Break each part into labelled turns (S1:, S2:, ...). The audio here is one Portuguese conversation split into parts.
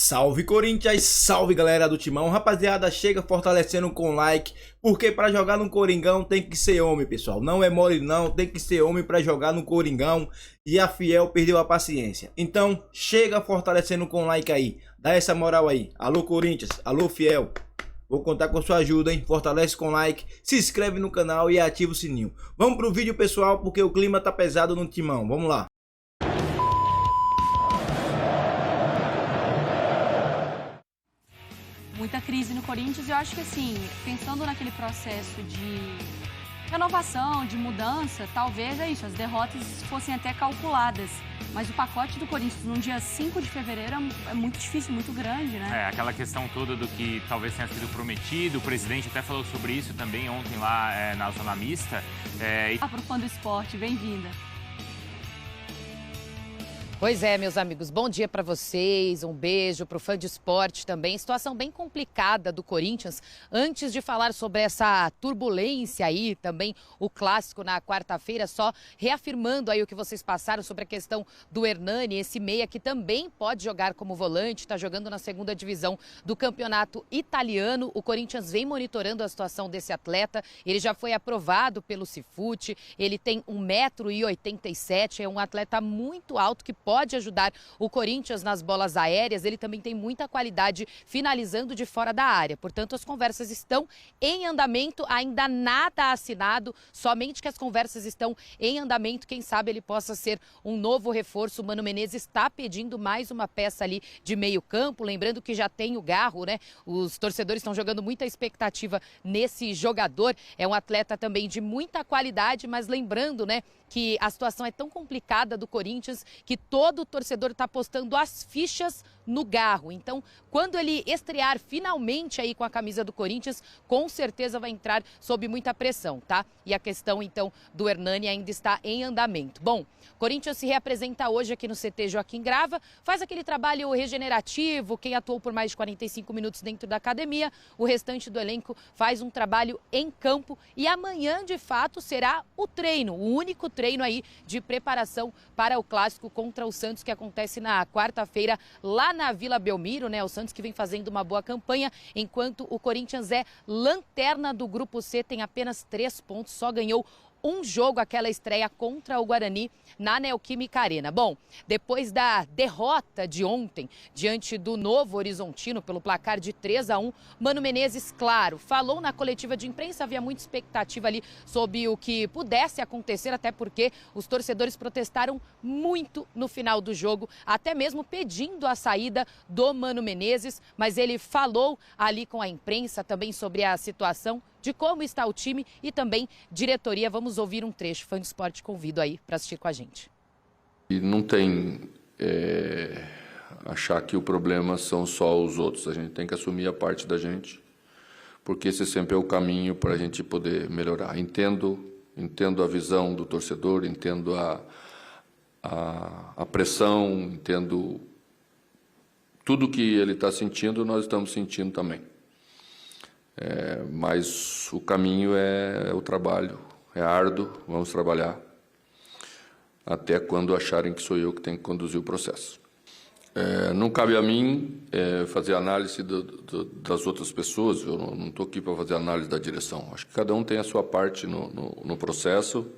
S1: Salve Corinthians, salve galera do Timão, rapaziada, chega fortalecendo com like, porque pra jogar no Coringão tem que ser homem, pessoal, não é mole não, tem que ser homem pra jogar no Coringão, e a Fiel perdeu a paciência. Então chega fortalecendo com like aí, dá essa moral aí. Alô Corinthians, alô Fiel, vou contar com sua ajuda, hein? Fortalece com like, se inscreve no canal e ativa o sininho. Vamos pro vídeo, pessoal, porque o clima tá pesado no Timão, vamos lá.
S2: Muita crise no Corinthians e eu acho que assim, pensando naquele processo de renovação, de mudança, talvez é isso, as derrotas fossem até calculadas. Mas o pacote do Corinthians no dia 5 de fevereiro é muito difícil, muito grande, né?
S3: Aquela questão toda do que talvez tenha sido prometido, o presidente até falou sobre isso também ontem lá na Zona Mista.
S2: Para o fã do esporte, bem-vinda.
S4: Pois é, meus amigos, bom dia para vocês, um beijo para o fã de esporte também. Situação bem complicada do Corinthians. Antes de falar sobre essa turbulência aí, também o clássico na quarta-feira, só reafirmando aí o que vocês passaram sobre a questão do Hernani, esse meia que também pode jogar como volante, está jogando na segunda divisão do campeonato italiano. O Corinthians vem monitorando a situação desse atleta, ele já foi aprovado pelo Cifute, ele tem 1,87 m, é um atleta muito alto que pode ajudar o Corinthians nas bolas aéreas. Ele também tem muita qualidade finalizando de fora da área. Portanto, as conversas estão em andamento, ainda nada assinado, somente que as conversas estão em andamento. Quem sabe ele possa ser um novo reforço. O Mano Menezes está pedindo mais uma peça ali de meio campo. Lembrando que já tem o Garro, né? Os torcedores estão jogando muita expectativa nesse jogador. É um atleta também de muita qualidade, mas lembrando, né, que a situação é tão complicada do Corinthians que todo torcedor está apostando as fichas no Garro. Então, quando ele estrear finalmente aí com a camisa do Corinthians, com certeza vai entrar sob muita pressão, tá? E a questão, então, do Hernani ainda está em andamento. Bom, Corinthians se reapresenta hoje aqui no CT Joaquim Grava, faz aquele trabalho regenerativo, quem atuou por mais de 45 minutos dentro da academia, o restante do elenco faz um trabalho em campo e amanhã, de fato, será o treino, o único treino aí de preparação para o clássico contra o Santos, que acontece na quarta-feira lá na Vila Belmiro, né? O Santos que vem fazendo uma boa campanha, enquanto o Corinthians é lanterna do Grupo C, tem apenas 3 pontos, só ganhou um jogo, aquela estreia contra o Guarani na Neoquímica Arena. Bom, depois da derrota de ontem diante do Novo Horizontino pelo placar de 3-1, Mano Menezes, claro, falou na coletiva de imprensa, havia muita expectativa ali sobre o que pudesse acontecer, até porque os torcedores protestaram muito no final do jogo, até mesmo pedindo a saída do Mano Menezes, mas ele falou ali com a imprensa também sobre a situação, de como está o time e também diretoria. Vamos ouvir um trecho. Fã do Esporte, convido aí para assistir com a gente.
S5: E não tem achar que o problema são só os outros. A gente tem que assumir a parte da gente, porque esse sempre é o caminho para a gente poder melhorar. Entendo a visão do torcedor, entendo a pressão, entendo tudo que ele está sentindo, nós estamos sentindo também. Mas o caminho é o trabalho, é árduo, vamos trabalhar até quando acharem que sou eu que tenho que conduzir o processo. Não cabe a mim fazer análise das outras pessoas, eu não estou aqui para fazer análise da direção. Acho que cada um tem a sua parte no processo,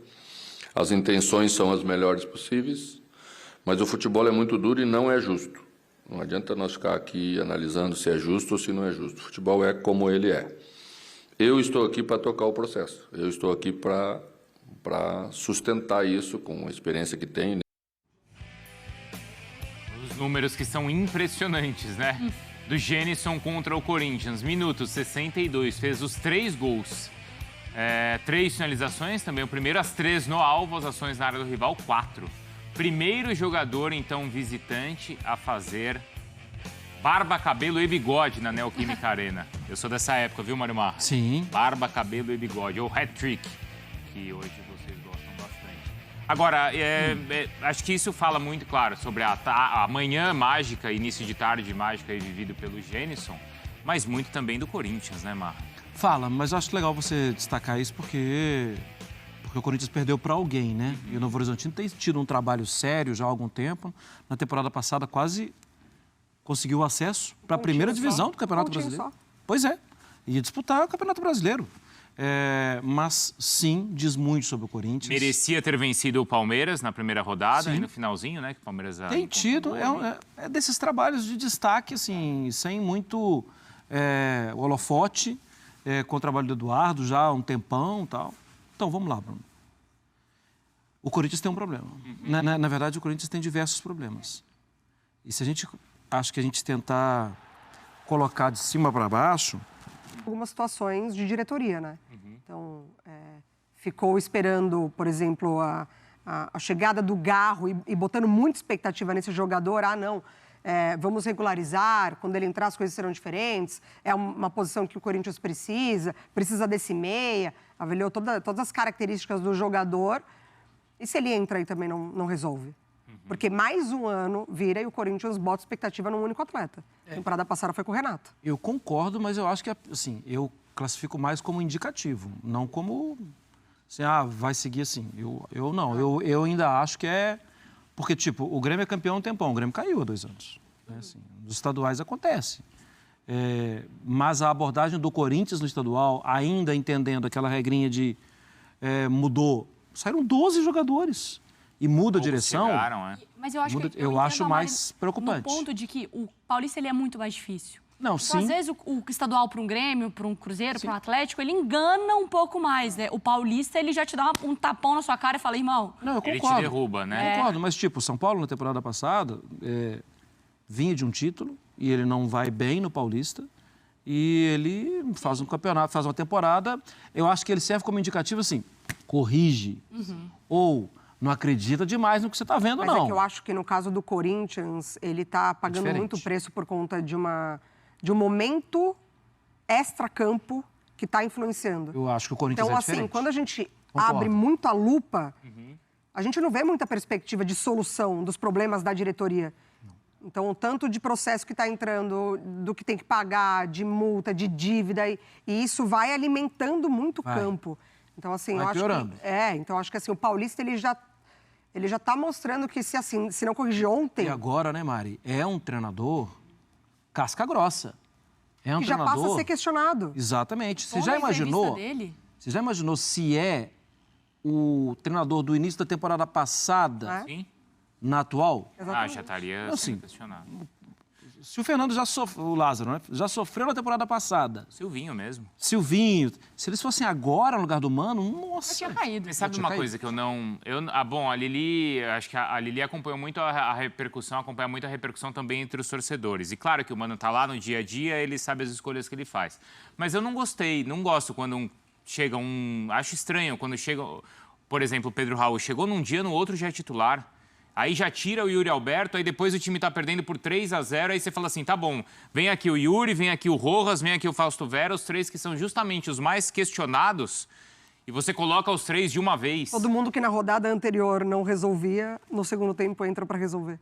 S5: as intenções são as melhores possíveis, mas o futebol é muito duro e não é justo. Não adianta nós ficar aqui analisando se é justo ou se não é justo. O futebol é como ele é. Eu estou aqui para tocar o processo. Eu estou aqui para sustentar isso com a experiência que tenho.
S3: Os números que são impressionantes, né? Do Jhenison contra o Corinthians. Minuto 62, fez os 3 gols. 3 finalizações também. O primeiro, as 3 no alvo, as ações na área do rival, 4. Primeiro jogador, então, visitante a fazer barba, cabelo e bigode na Neoquímica Arena. Eu sou dessa época, viu, Mário Marra?
S6: Sim.
S3: Barba, cabelo e bigode. Ou hat-trick, que hoje vocês gostam bastante. Agora, acho que isso fala muito, claro, sobre a manhã mágica, início de tarde mágica vivido pelo Jhenison, mas muito também do Corinthians, né, Marra?
S6: Fala, mas eu acho legal você destacar isso porque o Corinthians perdeu para alguém, né? E o Novo Horizontino tem tido um trabalho sério já há algum tempo. Na temporada passada, quase conseguiu acesso para a primeira divisão do Campeonato Brasileiro. Pois é, ia disputar o Campeonato Brasileiro. Mas, sim, diz muito sobre o Corinthians.
S3: Merecia ter vencido o Palmeiras na primeira rodada, e no finalzinho, né? Que o Palmeiras
S6: tem tido, é desses trabalhos de destaque, assim, sem muito holofote, com o trabalho do Eduardo já há um tempão e tal. Então, vamos lá, Bruno. O Corinthians tem um problema. Na verdade, o Corinthians tem diversos problemas. E se a gente, acho que a gente tentar colocar de cima para baixo...
S7: Algumas situações de diretoria, né? Então, ficou esperando, por exemplo, a chegada do Garro e botando muita expectativa nesse jogador. Não, vamos regularizar, quando ele entrar as coisas serão diferentes, é uma posição que o Corinthians precisa desse meia, avaliou todas as características do jogador, e se ele entra aí também não resolve? Porque mais um ano vira e o Corinthians bota expectativa num único atleta. A temporada passada foi com o Renato.
S6: Eu concordo, mas eu acho que, assim, eu classifico mais como indicativo, não como, assim, vai seguir assim. Eu não, eu ainda acho que porque, tipo, o Grêmio é campeão há um tempão, o Grêmio caiu há 2 anos. Né? Assim, nos estaduais acontece. Mas a abordagem do Corinthians no estadual, ainda entendendo aquela regrinha de mudou, saíram 12 jogadores. E muda a direção.
S3: Chegaram,
S2: Mas eu acho que
S6: eu acho mais preocupante.
S2: No ponto de que o Paulista ele é muito mais difícil.
S6: Não,
S2: então,
S6: sim.
S2: Às vezes o estadual para um Grêmio, para um Cruzeiro, para um Atlético, ele engana um pouco mais, né? O Paulista ele já te dá um tapão na sua cara e fala, irmão.
S6: Não, eu concordo.
S3: Ele te derruba, né?
S6: Eu concordo, mas tipo, o São Paulo na temporada passada vinha de um título e ele não vai bem no Paulista. E ele faz um campeonato, faz uma temporada. Eu acho que ele serve como indicativo assim, corrige. Ou não acredita demais no que você está vendo,
S7: Mas
S6: não.
S7: É que eu acho que no caso do Corinthians, ele está pagando muito preço por conta de um momento extra-campo que está influenciando.
S6: Eu acho que o Corinthians
S7: então,
S6: é
S7: assim,
S6: diferente.
S7: quando a gente
S6: Concordo.
S7: abre muito a lupa, a gente não vê muita perspectiva de solução dos problemas da diretoria. Então, o tanto de processo que está entrando, do que tem que pagar, de multa, de dívida, e isso vai alimentando muito o campo. Então, assim,
S6: vai
S7: eu acho
S6: piorando.
S7: que... então, acho que assim, o Paulista, ele já está mostrando que, se não corrigir ontem...
S6: E agora, né, Mari? É um treinador casca grossa. É um
S7: que já
S6: treinador...
S7: passa a ser questionado.
S6: Exatamente. Você
S2: Toda
S6: já
S2: a entrevista
S6: imaginou...
S2: dele.
S6: Você já imaginou se é o treinador do início da temporada passada
S3: Sim.
S6: na atual?
S7: Exatamente.
S3: Já estaria
S6: Assim,
S3: questionado.
S6: Se o Fernando já sofreu, o Lázaro, né? Já sofreu na temporada passada.
S3: Silvinho mesmo.
S6: Silvinho, se eles fossem agora no lugar do Mano, nossa.
S2: Já tinha caído.
S3: Mas sabe
S6: tinha
S3: uma
S6: caído.
S3: coisa que eu não... bom, a Lili... Acho que a Lili acompanhou muito a repercussão, acompanha muito a repercussão também entre os torcedores. E claro que o Mano tá lá no dia a dia, ele sabe as escolhas que ele faz. Mas eu não gosto quando chega um... Acho estranho quando chega... Por exemplo, o Pedro Raul chegou num dia, no outro já é titular. Aí já tira o Yuri Alberto, aí depois o time tá perdendo por 3-0, aí você fala assim, tá bom, vem aqui o Yuri, vem aqui o Rojas, vem aqui o Fausto Vera, os 3 que são justamente os mais questionados, e você coloca os 3 de uma vez.
S7: Todo mundo que na rodada anterior não resolvia, no segundo tempo entra para resolver.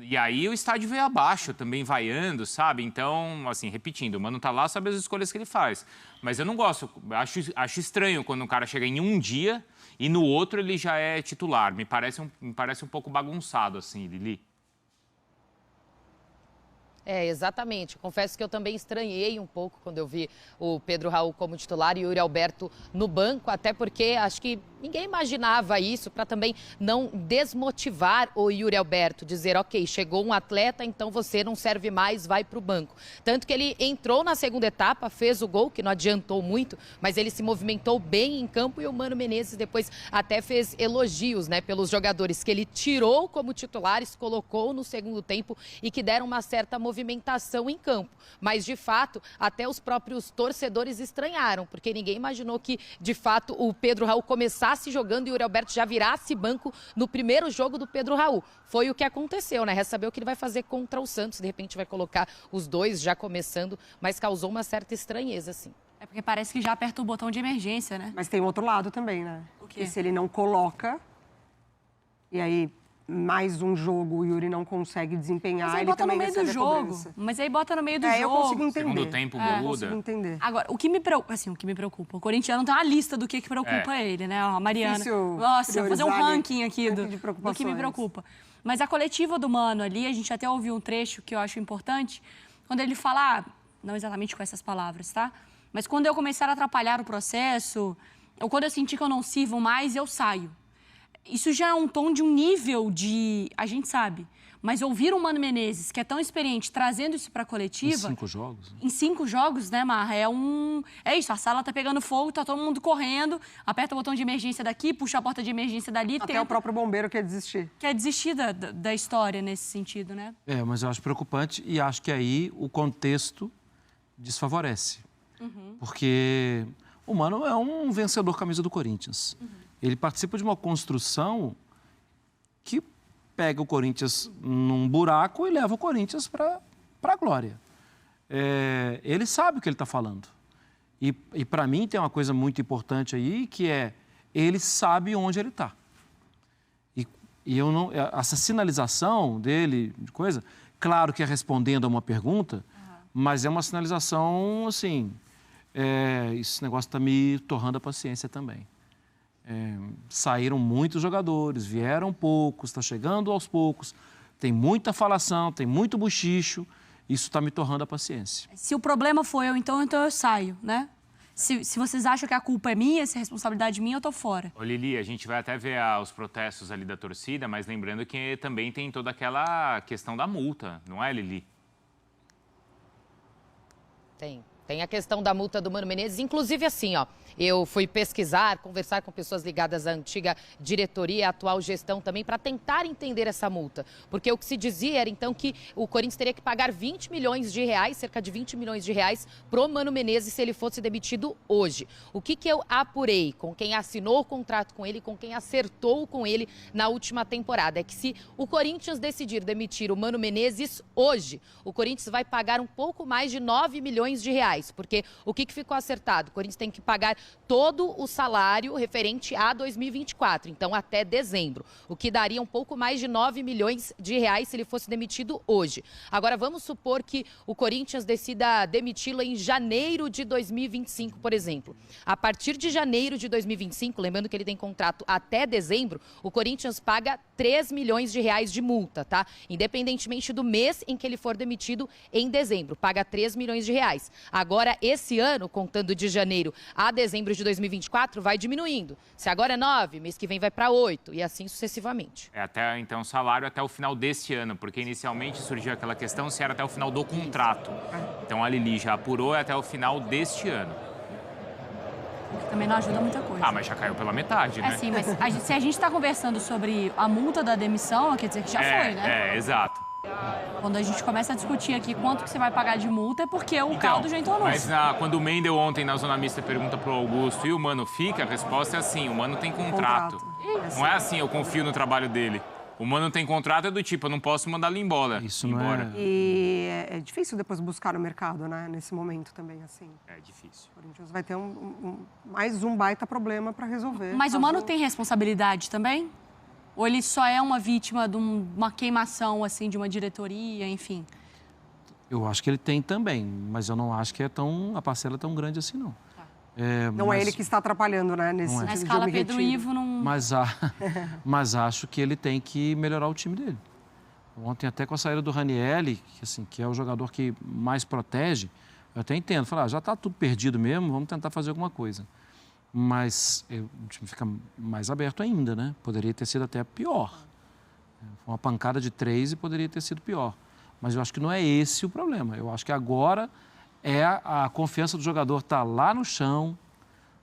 S3: E aí o estádio veio abaixo, também vaiando, sabe? Então, assim, repetindo, o Mano tá lá, sabe as escolhas que ele faz. Mas eu não gosto, acho estranho quando um cara chega em um dia e no outro ele já é titular. Me parece um pouco bagunçado, assim, Lili.
S4: Exatamente. Confesso que eu também estranhei um pouco quando eu vi o Pedro Raul como titular e o Yuri Alberto no banco, até porque acho que ninguém imaginava isso, para também não desmotivar o Yuri Alberto, dizer, ok, chegou um atleta, então você não serve mais, vai para o banco. Tanto que ele entrou na segunda etapa, fez o gol, que não adiantou muito, mas ele se movimentou bem em campo e o Mano Menezes depois até fez elogios, né, pelos jogadores que ele tirou como titulares, colocou no segundo tempo e que deram uma certa movimentação em campo. Mas, de fato, até os próprios torcedores estranharam, porque ninguém imaginou que, de fato, o Pedro Raul começasse jogando e o Yuri Alberto já virasse banco no primeiro jogo do Pedro Raul. Foi o que aconteceu, né? Resta saber o que ele vai fazer contra o Santos. De repente vai colocar os dois já começando, mas causou uma certa estranheza, sim.
S2: É porque parece que já aperta o botão de emergência, né?
S7: Mas tem outro lado também, né?
S2: O quê?
S7: E se ele não coloca, e aí mais um jogo o Yuri não consegue desempenhar,
S2: Mas aí
S7: ele
S2: bota no
S7: também
S2: meio do
S7: recebe a
S2: jogo.
S7: cobrança.
S2: Mas aí bota no meio do
S7: Eu
S2: jogo.
S7: consigo entender.
S3: Segundo tempo
S7: Eu
S3: muda.
S7: consigo entender.
S2: Agora, o que me preocupa, o corintiano tem uma lista do que preocupa ele, né? Ó, a Mariana.
S7: Difícil
S2: Nossa, eu vou fazer um
S7: priorizar
S2: ranking aqui
S7: ranking de
S2: do que me
S7: preocupações.
S2: preocupa. Mas a coletiva do Mano ali, a gente até ouviu um trecho que eu acho importante, quando ele fala, não exatamente com essas palavras, tá? Mas quando eu começar a atrapalhar o processo, ou quando eu sentir que eu não sirvo mais, eu saio. Isso já é um tom de um nível de... A gente sabe. Mas ouvir o Mano Menezes, que é tão experiente, trazendo isso para a coletiva...
S6: Em 5 jogos.
S2: Em 5 jogos, né, Marra? É isso, a sala tá pegando fogo, tá todo mundo correndo, aperta o botão de emergência daqui, puxa a porta de emergência dali...
S7: Até o próprio bombeiro quer desistir.
S2: Quer desistir da história nesse sentido, né?
S6: Mas eu acho preocupante e acho que aí o contexto desfavorece. Porque o Mano é um vencedor camisa do Corinthians. Ele participa de uma construção que pega o Corinthians num buraco e leva o Corinthians para a glória. Ele sabe o que ele está falando. E para mim tem uma coisa muito importante aí, que é ele sabe onde ele está. E eu não, essa sinalização dele, de coisa, claro que é respondendo a uma pergunta, mas é uma sinalização assim, esse negócio está me torrando a paciência também. Saíram muitos jogadores, vieram poucos, está chegando aos poucos, tem muita falação, tem muito bochicho, isso está me torrando a paciência.
S2: Se o problema for eu, então eu saio, né? Se vocês acham que a culpa é minha, se a responsabilidade é minha, eu tô fora.
S3: Ô Lili, a gente vai até ver os protestos ali da torcida, mas lembrando que também tem toda aquela questão da multa, não é, Lili?
S4: Tem a questão da multa do Mano Menezes, inclusive assim, ó, eu fui pesquisar, conversar com pessoas ligadas à antiga diretoria e à atual gestão também, para tentar entender essa multa. Porque o que se dizia era, então, que o Corinthians teria que pagar 20 milhões de reais, cerca de 20 milhões de reais, pro Mano Menezes se ele fosse demitido hoje. O que eu apurei com quem assinou o contrato com ele, com quem acertou com ele na última temporada, é que se o Corinthians decidir demitir o Mano Menezes hoje, o Corinthians vai pagar um pouco mais de 9 milhões de reais. Porque o que ficou acertado? O Corinthians tem que pagar todo o salário referente a 2024, então até dezembro, o que daria um pouco mais de 9 milhões de reais se ele fosse demitido hoje. Agora, vamos supor que o Corinthians decida demiti-lo em janeiro de 2025, por exemplo. A partir de janeiro de 2025, lembrando que ele tem contrato até dezembro, o Corinthians paga 3 milhões de reais de multa, tá? Independentemente do mês em que ele for demitido em dezembro, paga 3 milhões de reais. Agora, esse ano, contando de janeiro a dezembro de 2024, vai diminuindo. Se agora é 9, mês que vem vai para 8 e assim sucessivamente.
S3: Até então salário até o final deste ano, porque inicialmente surgiu aquela questão se era até o final do contrato. Então a Lili já apurou até o final deste ano.
S2: Também não ajuda muita coisa.
S3: Mas já caiu pela metade, né?
S2: Sim, mas se a gente está conversando sobre a multa da demissão, quer dizer que já foi, né?
S3: Exato.
S2: Quando a gente começa a discutir aqui quanto que você vai pagar de multa, é porque o caldo já entornou.
S3: Mas quando o Mendel ontem na Zona Mista pergunta pro Augusto e o Mano fica, a resposta é assim, o Mano tem contrato. Não é assim, eu confio no trabalho dele. O Mano tem contrato, é do tipo, eu não posso mandar ele embora.
S6: Isso não é...
S7: E é difícil depois buscar no mercado, né? Nesse momento também, assim.
S3: É difícil.
S7: O Corinthians vai ter mais um baita problema para resolver.
S2: Mas o Mano tem responsabilidade também? Ou ele só é uma vítima de uma queimação, assim, de uma diretoria, enfim?
S6: Eu acho que ele tem também, mas eu não acho que a parcela é tão grande assim, não.
S7: Não é ele que está atrapalhando, né? Nesse
S2: Na escala Pedro Ivo não...
S6: Mas acho que ele tem que melhorar o time dele. Ontem, até com a saída do Ranieri, que é o jogador que mais protege, eu até entendo. Falei, já está tudo perdido mesmo, vamos tentar fazer alguma coisa. Mas o time fica mais aberto ainda, né? Poderia ter sido até pior. Uma pancada de 3 e poderia ter sido pior. Mas eu acho que não é esse o problema. Eu acho que agora a confiança do jogador está lá no chão,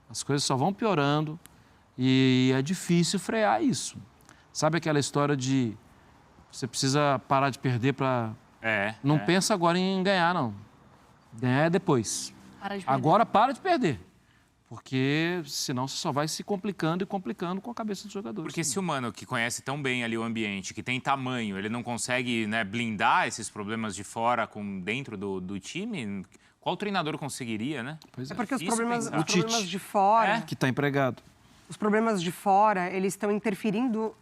S6: as coisas só vão piorando e é difícil frear isso. Sabe aquela história de você precisa parar de perder para... Não pensa agora em ganhar, não. Ganhar é depois. Agora para de perder. Porque senão você só vai se complicando e complicando com a cabeça dos jogadores.
S3: Porque se o Mano, que conhece tão bem ali o ambiente, que tem tamanho, ele não consegue, né, blindar esses problemas de fora dentro do time, qual treinador conseguiria, né?
S7: É porque os problemas de fora...
S6: Que está empregado.
S7: Os problemas de fora, eles estão interferindo,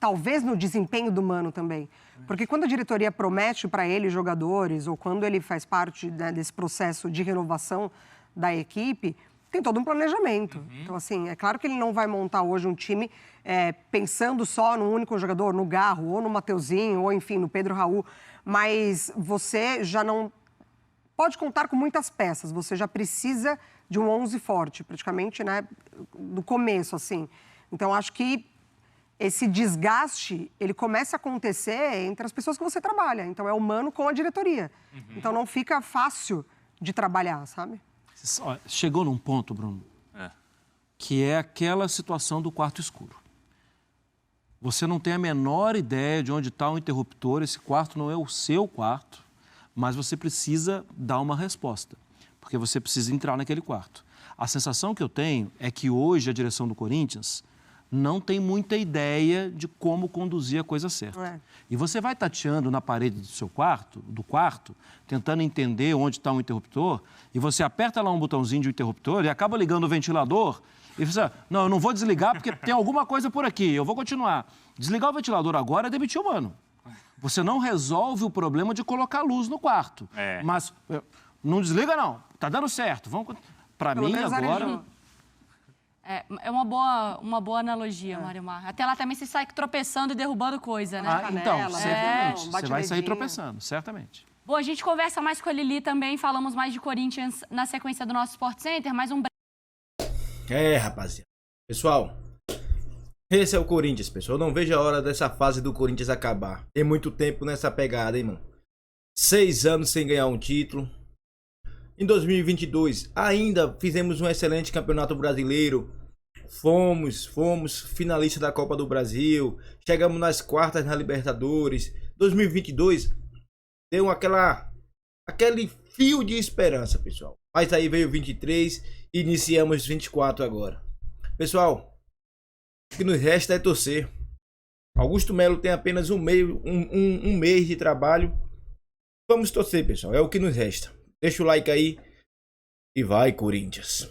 S7: talvez, no desempenho do Mano também. Porque quando a diretoria promete para ele jogadores, ou quando ele faz parte, né, desse processo de renovação da equipe... tem todo um planejamento. Então, assim, é claro que ele não vai montar hoje um time pensando só no único jogador, no Garro, ou no Mateuzinho, ou, enfim, no Pedro Raul. Mas você já não pode contar com muitas peças. Você já precisa de um 11 forte, praticamente, né, do começo, assim. Então, acho que esse desgaste, ele começa a acontecer entre as pessoas que você trabalha. Então, é humano com a diretoria. Então, não fica fácil de trabalhar, sabe?
S6: Chegou num ponto, Bruno, que é aquela situação do quarto escuro. Você não tem a menor ideia de onde está o interruptor, esse quarto não é o seu quarto, mas você precisa dar uma resposta, porque você precisa entrar naquele quarto. A sensação que eu tenho é que hoje a direção do Corinthians não tem muita ideia de como conduzir a coisa certa. E você vai tateando na parede do quarto, tentando entender onde está o interruptor, e você aperta lá um botãozinho de interruptor e acaba ligando o ventilador, e você, não, eu não vou desligar porque tem alguma coisa por aqui, eu vou continuar. Desligar o ventilador agora é demitir o mano. Você não resolve o problema de colocar luz no quarto. Mas não desliga não, tá dando certo. Para mim agora...
S2: É uma boa analogia, Mário Mar. Até lá também você sai tropeçando e derrubando coisa, né?
S6: Então, certamente. Você vai sair tropeçando, certamente.
S2: Bom, a gente conversa mais com a Lili também, falamos mais de Corinthians na sequência do nosso Sport Center, mais um...
S1: Rapaziada. Pessoal, esse é o Corinthians, pessoal. Eu não vejo a hora dessa fase do Corinthians acabar. Tem muito tempo nessa pegada, hein, mano? 6 anos sem ganhar um título. Em 2022, ainda fizemos um excelente campeonato brasileiro. Fomos finalistas da Copa do Brasil. Chegamos nas quartas na Libertadores. 2022 deu aquele fio de esperança, pessoal. Mas aí veio 23 e iniciamos 24 agora. Pessoal, o que nos resta é torcer. Augusto Melo tem apenas um mês de trabalho. Vamos torcer, pessoal. É o que nos resta. Deixa o like aí e vai, Corinthians.